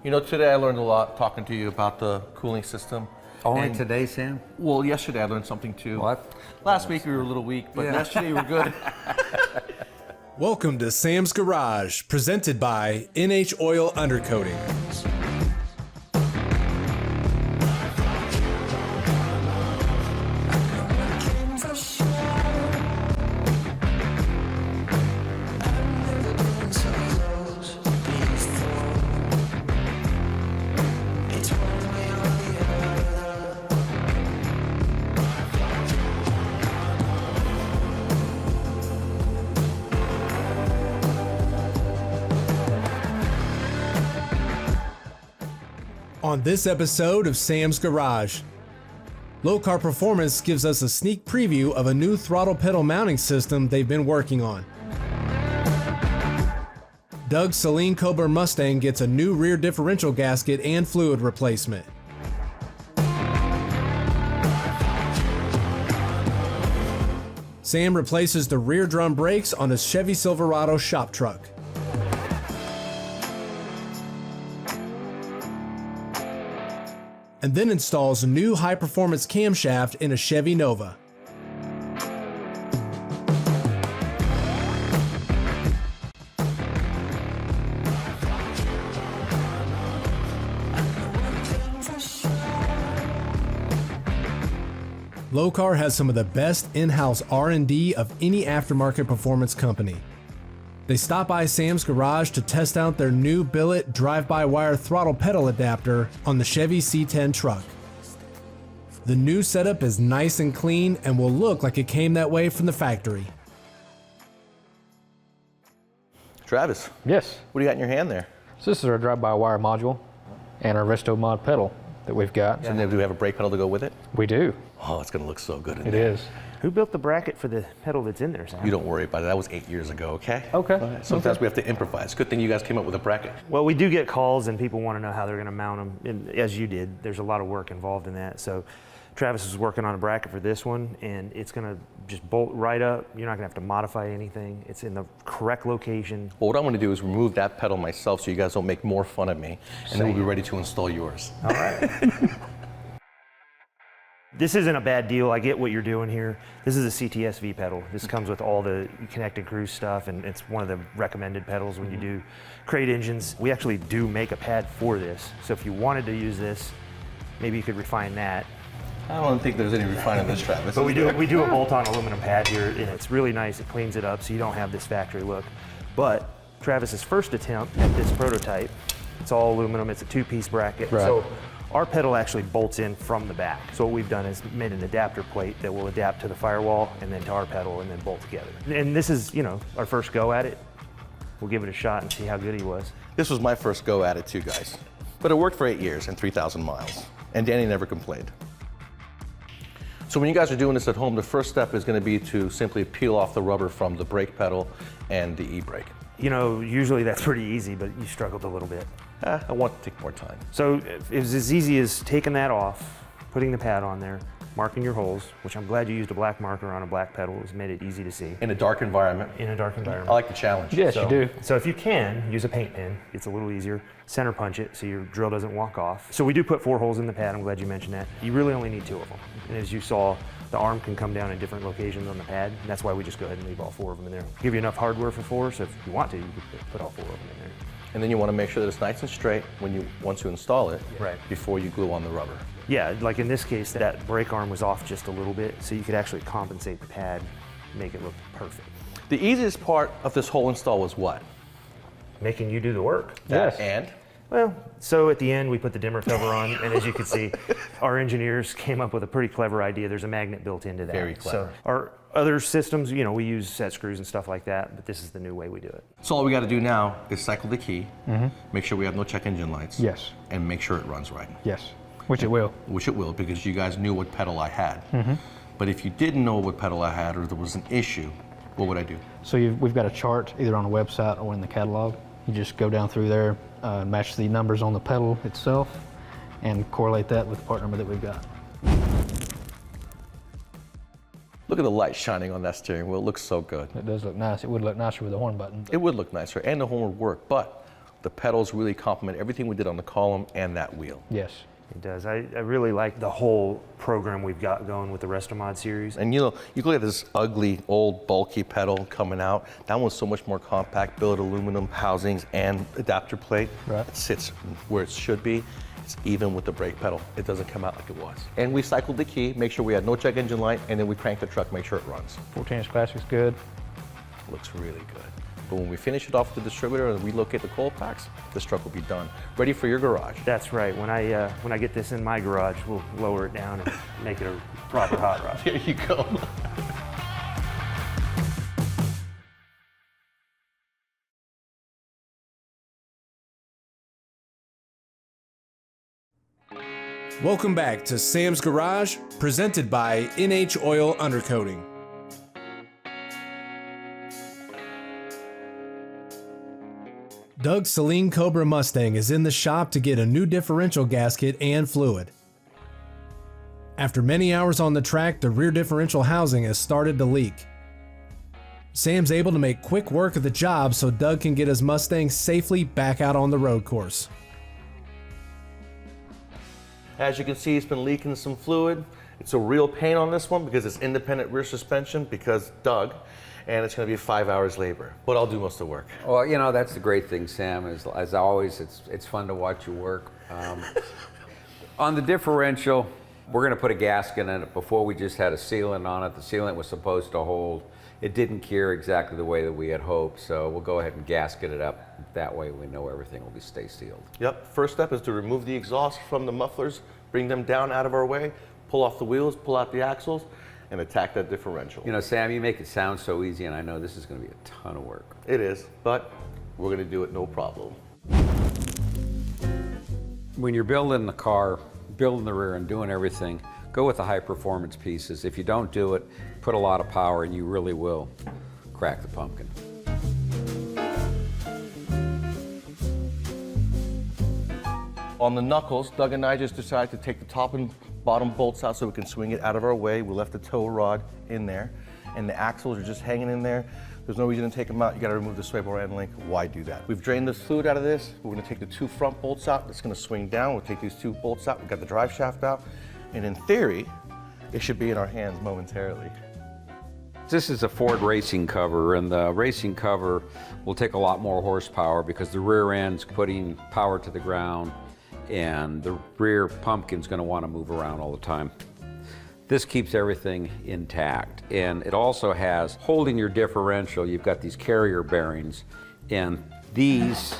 You know, today I learned a lot talking to you about the cooling system. Only today, Sam? Well, yesterday I learned something too. What? Last week we were a little weak, but yesterday we were good. Welcome to Sam's Garage, presented by NH Oil Undercoating. On this episode of Sam's Garage, Lokar Performance gives us a sneak preview of a new throttle pedal mounting system they've been working on. Doug's Saleen Cobra Mustang gets a new rear differential gasket and fluid replacement. Sam replaces the rear drum brakes on his Chevy Silverado shop truck. And then installs a new high-performance camshaft in a Chevy Nova. Lokar has some of the best in-house R&D of any aftermarket performance company. They stop by Sam's Garage to test out their new billet drive-by-wire throttle pedal adapter on the Chevy C10 truck. The new setup is nice and clean and will look like it came that way from the factory. Travis. Yes. What do you got in your hand there? So this is our drive-by-wire module and our resto mod pedal that we've got. So do we have a brake pedal to go with it? We do. Oh, it's going to look so good in It there. is. Who built the bracket for the pedal that's in there, Sam? You don't worry about it. That was 8 years ago, okay? Okay. Sometimes we have to improvise. Good thing you guys came up with a bracket. Well, we do get calls and people want to know how they're going to mount them, and as you did. There's a lot of work involved in that. So Travis is working on a bracket for this one, and it's going to just bolt right up. You're not going to have to modify anything. It's in the correct location. Well, what I'm going to do is remove that pedal myself so you guys don't make more fun of me, and then we'll be ready to install yours. All right. This isn't a bad deal. I get what you're doing here. This is a CTSV pedal. This comes with all the connected cruise stuff, and it's one of the recommended pedals when you do crate engines. We actually do make a pad for this. So if you wanted to use this, maybe you could refine that. I don't think there's any refining this, Travis. But we do a bolt-on aluminum pad here, and it's really nice. It cleans it up so you don't have this factory look. But Travis's first attempt at this prototype, it's all aluminum. It's a two-piece bracket. Right. So our pedal actually bolts in from the back. So what we've done is made an adapter plate that will adapt to the firewall and then to our pedal and then bolt together. And this is, our first go at it. We'll give it a shot and see how good he was. This was my first go at it too, guys. But it worked for 8 years and 3,000 miles. And Danny never complained. So when you guys are doing this at home, the first step is going to be to simply peel off the rubber from the brake pedal and the e-brake. Usually that's pretty easy, but you struggled a little bit. I want to take more time. So it was as easy as taking that off, putting the pad on there, marking your holes, which I'm glad you used a black marker on a black pedal. It's made it easy to see. In a dark environment. In a dark environment. I like the challenge. Yes, you do. So if you can, use a paint pen. It's a little easier. Center punch it so your drill doesn't walk off. So we do put 4 holes in the pad. I'm glad you mentioned that. You really only need 2 of them. And as you saw, the arm can come down in different locations on the pad. And that's why we just go ahead and leave all 4 of them in there. Give you enough hardware for 4, so if you want to, you can put all 4 of them in there. And then you want to make sure that it's nice and straight once you install it, Right. before you glue on the rubber. Yeah, like in this case, that brake arm was off just a little bit, so you could actually compensate the pad, make it look perfect. The easiest part of this whole install was what? Making you do the work. Yes. And? Well, so at the end, we put the dimmer cover on, and as you can see, our engineers came up with a pretty clever idea. There's a magnet built into that. Very clever. So our other systems, we use set screws and stuff like that, but this is the new way we do it. So all we got to do now is cycle the key, make sure we have no check engine lights. Yes. And make sure it runs right. Yes. Which it will. Which it will, because you guys knew what pedal I had. But if you didn't know what pedal I had, or there was an issue, what would I do? So we've got a chart either on the website or in the catalog. You just go down through there, match the numbers on the pedal itself, and correlate that with the part number that we've got. Look at the light shining on that steering wheel. It looks so good. It does look nice. It would look nicer with the horn button. It would look nicer, and the horn would work, but the pedals really complement everything we did on the column and that wheel. Yes. It does. I really like the whole program we've got going with the Restomod series. And you know, you look at this ugly, old, bulky pedal coming out. That one's so much more compact, billet aluminum housings and adapter plate. Right. It sits where it should be. It's even with the brake pedal. It doesn't come out like it was. And we cycled the key, make sure we had no check engine light, and then we cranked the truck, make sure it runs. 14-inch plastic's good. Looks really good. But when we finish it off with the distributor and relocate the coil packs, this truck will be done, ready for your garage. That's right. When I get this in my garage, we'll lower it down and make it a proper hot rod. There you go. Welcome back to Sam's Garage, presented by NH Oil Undercoating. Doug's Saleen Cobra Mustang is in the shop to get a new differential gasket and fluid. After many hours on the track, the rear differential housing has started to leak. Sam's able to make quick work of the job so Doug can get his Mustang safely back out on the road course. As you can see, it's been leaking some fluid. It's a real pain on this one because it's independent rear suspension because Doug, and it's going to be 5 hours labor, but I'll do most of the work. Well, you know, that's the great thing, Sam, is as always, it's fun to watch you work. On the differential, we're going to put a gasket in it. Before we just had a sealant on it. The sealant was supposed to hold. It didn't cure exactly the way that we had hoped, so we'll go ahead and gasket it up. That way we know everything will stay sealed. Yep, first step is to remove the exhaust from the mufflers, bring them down out of our way, pull off the wheels, pull out the axles, and attack that differential. You know, Sam, you make it sound so easy, and I know this is going to be a ton of work. It is, but we're going to do it no problem. When you're building the car, building the rear and doing everything, go with the high performance pieces. If you don't do it, put a lot of power and you really will crack the pumpkin. On the knuckles, Doug and I just decided to take the top and bottom bolts out so we can swing it out of our way. We left the tow rod in there, and the axles are just hanging in there. There's no reason to take them out. You gotta remove the sway bar end link. Why do that? We've drained the fluid out of this. We're gonna take the two front bolts out. It's gonna swing down. We'll take these two bolts out. We've got the drive shaft out. And in theory, it should be in our hands momentarily. This is a Ford racing cover, and the racing cover will take a lot more horsepower because the rear end's putting power to the ground, and the rear pumpkin's going to want to move around all the time. This keeps everything intact, and it also has, holding your differential, you've got these carrier bearings, and these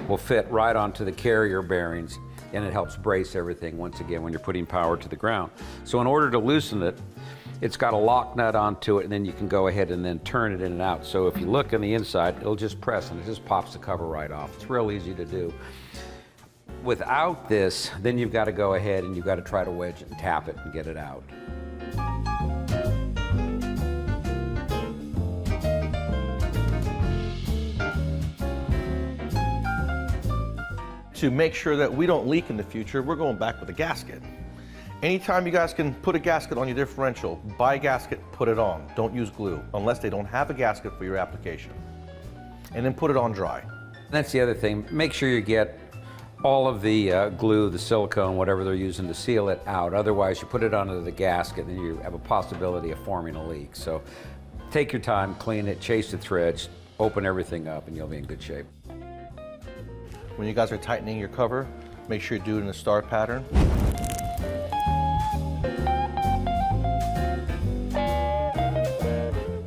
will fit right onto the carrier bearings, and it helps brace everything once again when you're putting power to the ground. So in order to loosen it, it's got a lock nut onto it, and then you can go ahead and then turn it in and out. So if you look on the inside, it'll just press and it just pops the cover right off. It's real easy to do. Without this, then you've got to go ahead and you've got to try to wedge it and tap it and get it out. To make sure that we don't leak in the future, we're going back with a gasket. Anytime you guys can put a gasket on your differential, buy a gasket, put it on. Don't use glue, unless they don't have a gasket for your application. And then put it on dry. That's the other thing. Make sure you get all of the glue, the silicone, whatever they're using to seal it out. Otherwise, you put it under the gasket and you have a possibility of forming a leak. So take your time, clean it, chase the threads, open everything up, and you'll be in good shape. When you guys are tightening your cover, make sure you do it in a star pattern.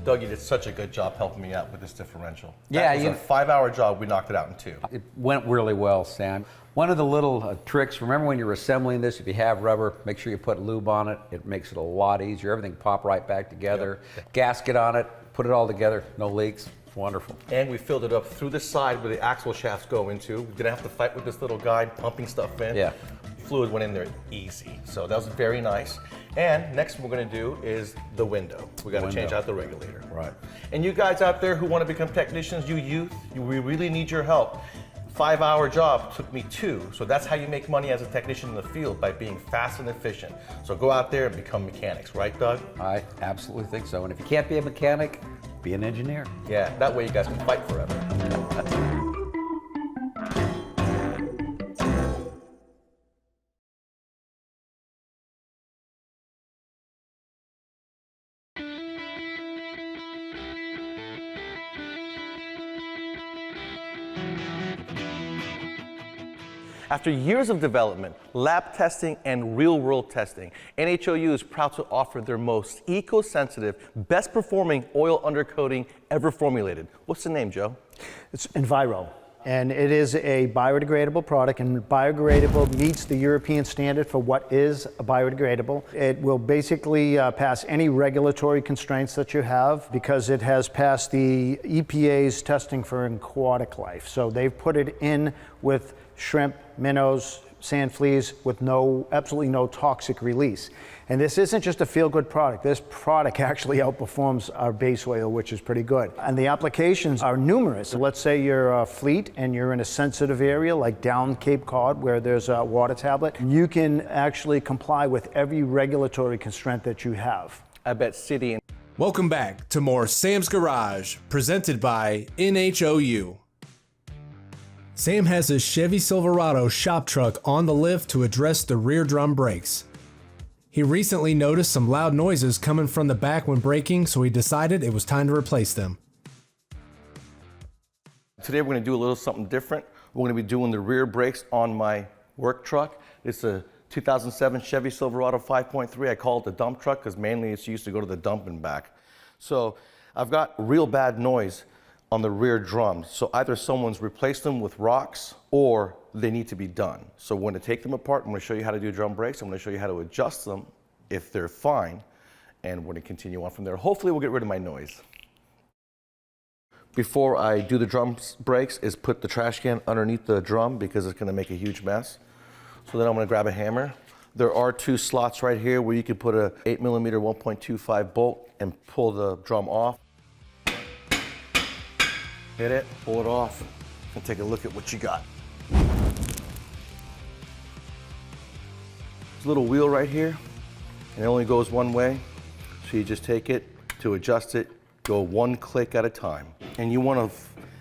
Doug, you did such a good job helping me out with this differential. Yeah, That was a 5-hour job. We knocked it out in 2. It went really well, Sam. One of the little tricks, remember when you're assembling this, if you have rubber, make sure you put lube on it. It makes it a lot easier. Everything pop right back together. Yep. Gasket on it, put it all together, no leaks. It's wonderful. And we filled it up through the side where the axle shafts go into. We didn't have to fight with this little guy pumping stuff in. Yeah. Fluid went in there easy. So that was very nice. And next we're going to do is the window. We got to change out the regulator. Right. And you guys out there who want to become technicians, you youth, we really need your help. 5-hour job took me 2. So that's how you make money as a technician in the field, by being fast and efficient. So go out there and become mechanics, right, Doug? I absolutely think so. And if you can't be a mechanic, be an engineer. Yeah, that way you guys can fight forever. After years of development, lab testing, and real-world testing, NHOU is proud to offer their most eco-sensitive, best-performing oil undercoating ever formulated. What's the name, Joe? It's Enviro, and it is a biodegradable product, and biodegradable meets the European standard for what is a biodegradable. It will basically pass any regulatory constraints that you have because it has passed the EPA's testing for aquatic life. So they've put it in with shrimp, minnows, sand fleas with absolutely no toxic release. And this isn't just a feel-good product. This product actually outperforms our base oil, which is pretty good. And the applications are numerous. Let's say you're a fleet and you're in a sensitive area like down Cape Cod where there's a water tablet. You can actually comply with every regulatory constraint that you have. I bet City and Welcome back to more Sam's Garage, presented by NHOU. Sam has his Chevy Silverado shop truck on the lift to address the rear drum brakes. He recently noticed some loud noises coming from the back when braking, so he decided it was time to replace them. Today we're going to do a little something different. We're going to be doing the rear brakes on my work truck. It's a 2007 Chevy Silverado 5.3. I call it the dump truck because mainly it's used to go to the dump and back. So I've got real bad noise on the rear drums. So either someone's replaced them with rocks or they need to be done. So we're going to take them apart. I'm going to show you how to do drum brakes. I'm going to show you how to adjust them if they're fine. And we're going to continue on from there. Hopefully we'll get rid of my noise. Before I do the drum brakes is put the trash can underneath the drum because it's going to make a huge mess. So then I'm going to grab a hammer. There are 2 slots right here where you can put a 8mm 1.25 bolt and pull the drum off. Hit it, pull it off, and take a look at what you got. There's a little wheel right here, and it only goes one way. So you just take it, to adjust it, go 1 click at a time. And you want to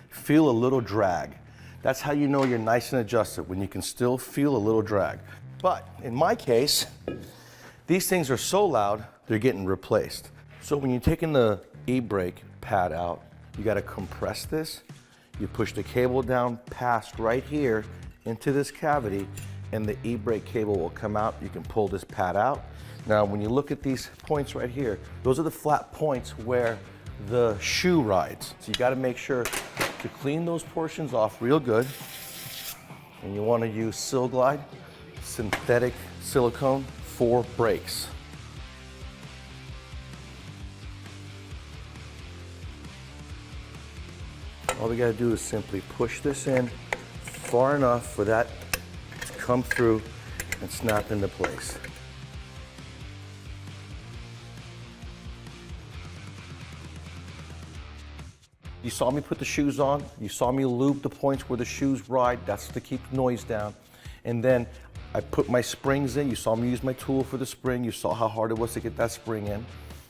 feel a little drag. That's how you know you're nice and adjusted, when you can still feel a little drag. But in my case, these things are so loud, they're getting replaced. So when you're taking the e-brake pad out, you got to compress this. You push the cable down past right here into this cavity, and the e-brake cable will come out. You can pull this pad out. Now, when you look at these points right here, those are the flat points where the shoe rides. So you got to make sure to clean those portions off real good. And you want to use Silglide, synthetic silicone for brakes. All we got to do is simply push this in far enough for that to come through and snap into place. You saw me put the shoes on. You saw me lube the points where the shoes ride. That's to keep noise down. And then I put my springs in. You saw me use my tool for the spring. You saw how hard it was to get that spring in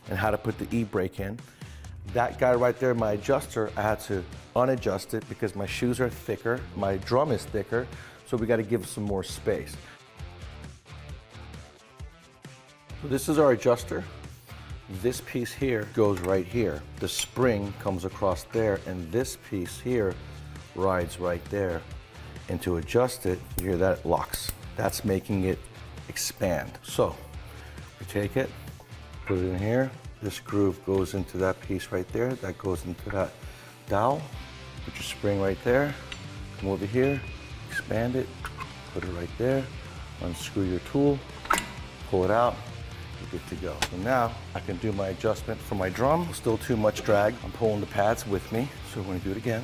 and how to put the e-brake in. That guy right there, my adjuster, I had to unadjust it because my shoes are thicker, my drum is thicker, so we got to give some more space. So this is our adjuster. This piece here goes right here. The spring comes across there, and this piece here rides right there. And to adjust it, you hear that it locks. That's making it expand. So we take it, put it in here. This groove goes into that piece right there. That goes into that dowel. Put your spring right there. Come over here, expand it, put it right there. Unscrew your tool, pull it out, you're good to go. So now I can do my adjustment for my drum. Still too much drag. I'm pulling the pads with me. So we're gonna do it again.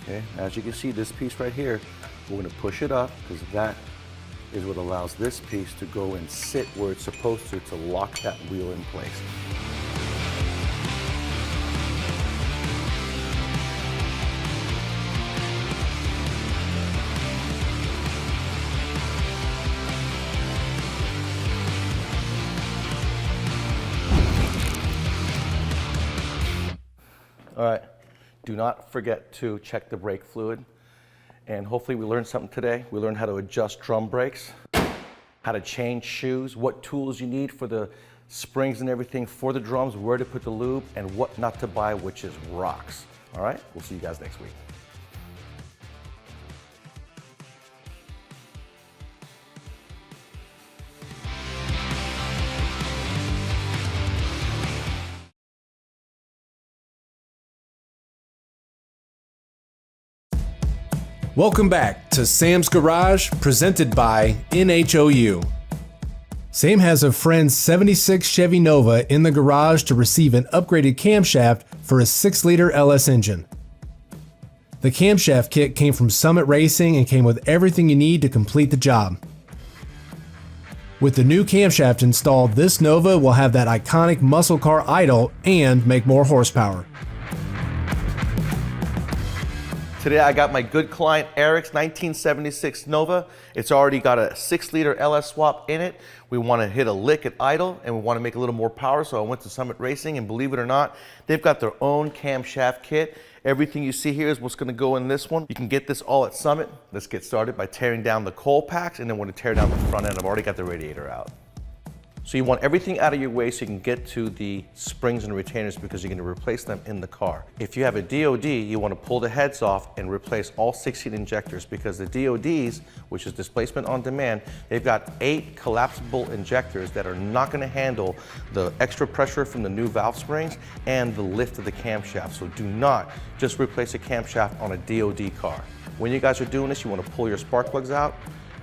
Okay, as you can see, this piece right here, we're gonna push it up because that is what allows this piece to go and sit where it's supposed to lock that wheel in place. All right, do not forget to check the brake fluid. And hopefully we learned something today. We learned how to adjust drum brakes, how to change shoes, what tools you need for the springs and everything for the drums, where to put the lube, and what not to buy, which is rocks. All right, we'll see you guys next week. Welcome back to Sam's Garage, presented by NHOU. Sam has a friend's 76 Chevy Nova in the garage to receive an upgraded camshaft for his 6-liter LS engine. The camshaft kit came from Summit Racing and came with everything you need to complete the job. With the new camshaft installed, this Nova will have that iconic muscle car idle and make more horsepower. Today I got my good client Eric's 1976 Nova. It's already got a 6-liter LS swap in it. We want to hit a lick at idle and we want to make a little more power, so I went to Summit Racing, and believe it or not, they've got their own camshaft kit. Everything you see here is what's going to go in this one. You can get this all at Summit. Let's get started by tearing down the coil packs, and then we're going to tear down the front end. I've already got the radiator out. So you want everything out of your way so you can get to the springs and retainers, because you're going to replace them in the car. If you have a DOD, you want to pull the heads off and replace all 16 injectors, because the DODs, which is displacement on demand, they've got 8 collapsible injectors that are not going to handle the extra pressure from the new valve springs and the lift of the camshaft. So do not just replace a camshaft on a DOD car. When you guys are doing this, you want to pull your spark plugs out.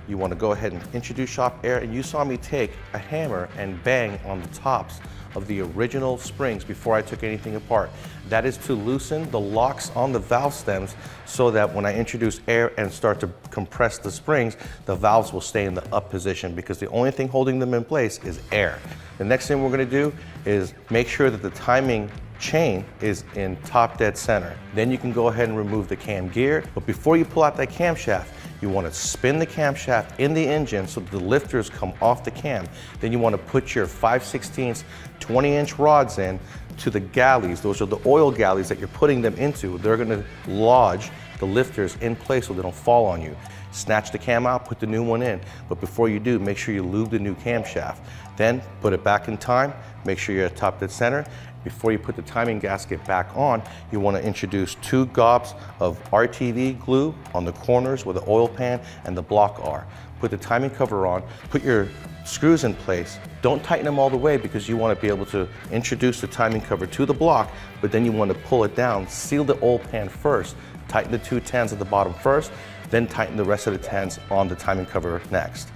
You want to go ahead and introduce shop air, and you saw me take a hammer and bang on the tops of the original springs before I took anything apart. That is to loosen the locks on the valve stems, so that when I introduce air and start to compress the springs, the valves will stay in the up position, because the only thing holding them in place is air. The next thing we're going to do is make sure that the timing chain is in top dead center. Then you can go ahead and remove the cam gear, but before you pull out that camshaft, you want to spin the camshaft in the engine so that the lifters come off the cam. Then you want to put your 5/16 20-inch rods in to the galleys. Those are the oil galleys that you're putting them into. They're going to lodge the lifters in place so they don't fall on you. Snatch the cam out, put the new one in. But before you do, make sure you lube the new camshaft. Then put it back in time, make sure you're at top dead center. Before you put the timing gasket back on, you want to introduce 2 gobs of RTV glue on the corners where the oil pan and the block are. Put the timing cover on, put your screws in place. Don't tighten them all the way, because you want to be able to introduce the timing cover to the block, but then you want to pull it down, seal the oil pan first, tighten the 2 10s at the bottom first, then tighten the rest of the 10s on the timing cover next.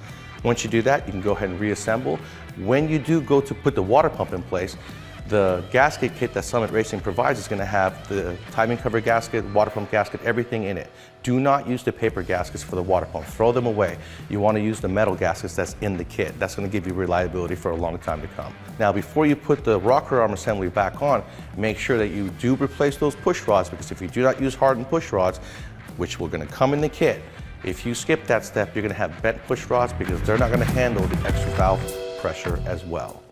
Once you do that, you can go ahead and reassemble. When you do go to put the water pump in place, the gasket kit that Summit Racing provides is going to have the timing cover gasket, water pump gasket, everything in it. Do not use the paper gaskets for the water pump. Throw them away. You want to use the metal gaskets that's in the kit. That's going to give you reliability for a long time to come. Now, before you put the rocker arm assembly back on, make sure that you do replace those push rods, because if you do not use hardened push rods, which we're going to come in the kit, if you skip that step, you're going to have bent push rods, because they're not going to handle the extra valve pressure as well.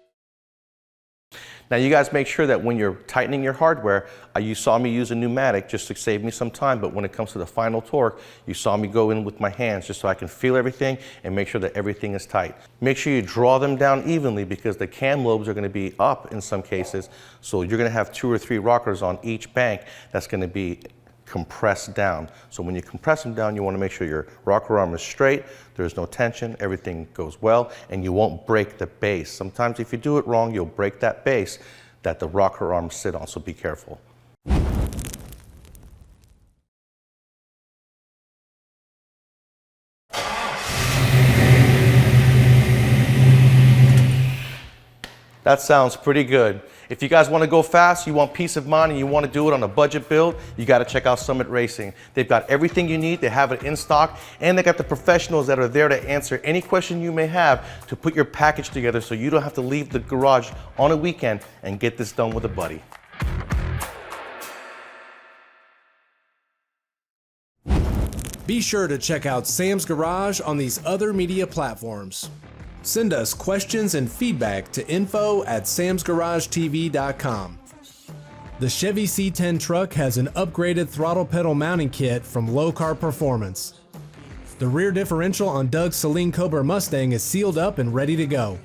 Now you guys make sure that when you're tightening your hardware, you saw me use a pneumatic just to save me some time, but when it comes to the final torque, you saw me go in with my hands just so I can feel everything and make sure that everything is tight. Make sure you draw them down evenly, because the cam lobes are going to be up in some cases, so you're going to have 2 or 3 rockers on each bank that's going to be compressed down. So when you compress them down, you want to make sure your rocker arm is straight, there's no tension, everything goes well, and you won't break the base. Sometimes if you do it wrong, you'll break that base that the rocker arms sit on, so be careful. That sounds pretty good. If you guys want to go fast, you want peace of mind, and you want to do it on a budget build, you got to check out Summit Racing. They've got everything you need. They have it in stock, and they got the professionals that are there to answer any question you may have to put your package together, so you don't have to leave the garage on a weekend and get this done with a buddy. Be sure to check out Sam's Garage on these other media platforms. Send us questions and feedback to info@samsgaragetv.com. The Chevy C10 truck has an upgraded throttle pedal mounting kit from Lokar Performance. The rear differential on Doug's Saleen Cobra Mustang is sealed up and ready to go.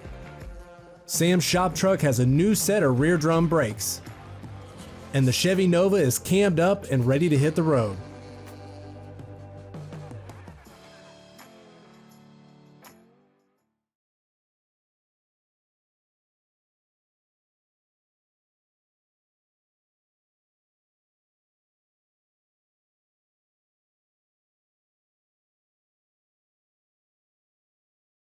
Sam's shop truck has a new set of rear drum brakes. And the Chevy Nova is cammed up and ready to hit the road.